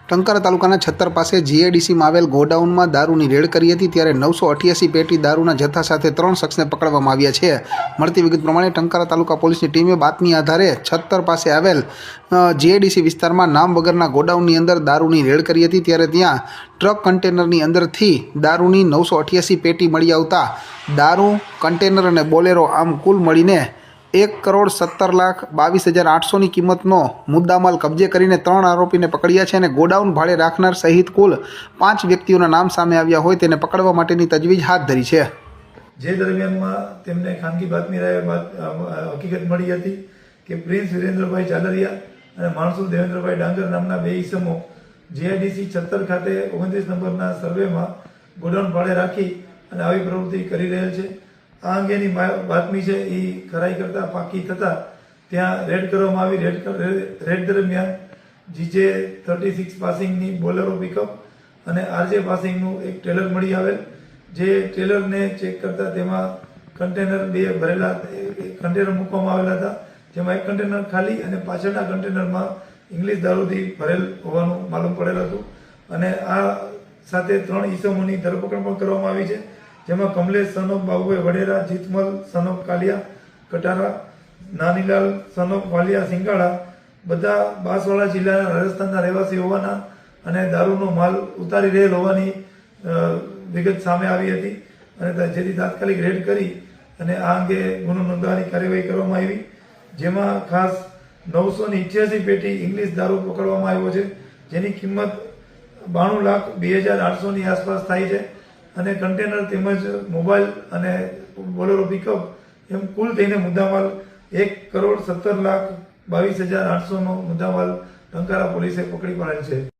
ટંકારા તાલુકાના છત્તર પાસે જીઆઈડીસીમાં આવેલ ગોડાઉનમાં દારૂની રેડ કરી હતી ત્યારે 988 પેટી દારૂના જથ્થા સાથે 3 શખ્સને પકડવામાં આવ્યા છે। મળતી વિગત પ્રમાણે ટંકારા તાલુકા પોલીસની ટીમે બાતમી આધારે છત્તર પાસે આવેલ જીઆઈડીસી વિસ્તારમાં નામ વગરના ગોડાઉનની અંદર દારૂની રેડ કરી હતી ત્યારે ત્યાં ટ્રક કન્ટેનરની અંદરથી દારૂની 988 પેટી મળી આવતા દારૂ, કન્ટેનર અને બોલેરો આમ કુલ મળીને 1,70,22,800ની કિંમતનો મુદ્દામાલ કબજે કરીને 3 આરોપીને પકડ્યા છે અને ગોડાઉન ભાડે રાખનાર સહિત કુલ 5 વ્યક્તિઓના નામ સામે આવ્યા હોય તેને પકડવા માટેની તજવીજ હાથ ધરી છે। જે દરમિયાનમાં તેમને ખાનગી બાતમી હકીકત મળી હતી કે પ્રિન્સ વિરેન્દ્રભાઈ ચાલરિયા અને માણસુર દેવેન્દ્રભાઈ ડાંગર નામના 2 ઈસમો જીઆઈડીસી છત્તર ખાતે 29 નંબરના સર્વેમાં ગોડાઉન ભાડે રાખી અને આવી પ્રવૃત્તિ કરી રહેલ છે। આ અંગેની બાતમી છે એ ખરાઈ કરતા પાકી થતા ત્યાં રેડ કરવામાં આવી। રેડ દરમિયાન જીજે 36 પાસિંગની બોલેરો પિકઅપ અને આરજે પાસિંગનું એક ટ્રેલર મળી આવેલ। જે ટ્રેલરને ચેક કરતા તેમાં કન્ટેનર 2 ભરેલા કન્ટેનર મૂકવામાં આવેલા હતા, જેમાં એક કન્ટેનર ખાલી અને પાછળના કન્ટેનરમાં ઇંગ્લિશ દારૂથી ભરેલ હોવાનું માલુમ પડેલ હતું અને આ સાથે 3 ઈસમોની ધરપકડ પણ કરવામાં આવી છે, જેમાં કમલેશ સનોફ બાબુભાઈ વડેરા, જીતમલ સનોફ કાલિયા કટારા, નાનીલાલ સનોફ વાલિયા સિંગાળા બધા બાંસવાડા જિલ્લાના રાજસ્થાનના રહેવાસી હોવાના અને દારૂનો માલ ઉતારી રહેલ હોવાની વિગત સામે આવી હતી અને જેથી તાત્કાલિક રેડ કરી અને આ અંગે ગુનો નોંધવાની કાર્યવાહી કરવામાં આવી, જેમાં ખાસ 988 પેટી ઇંગ્લિશ દારૂ પકડવામાં આવ્યો છે, જેની કિંમત 92,02,800ની આસપાસ થાય છે અને કન્ટેનર તેમજ મોબાઈલ અને બોલેરો પિકઅપ એમ કુલ થઈને મુદ્દામાલ 1,70,22,800નો મુદ્દામાલ ટંકારા પોલીસે પકડી પાડેલ છે।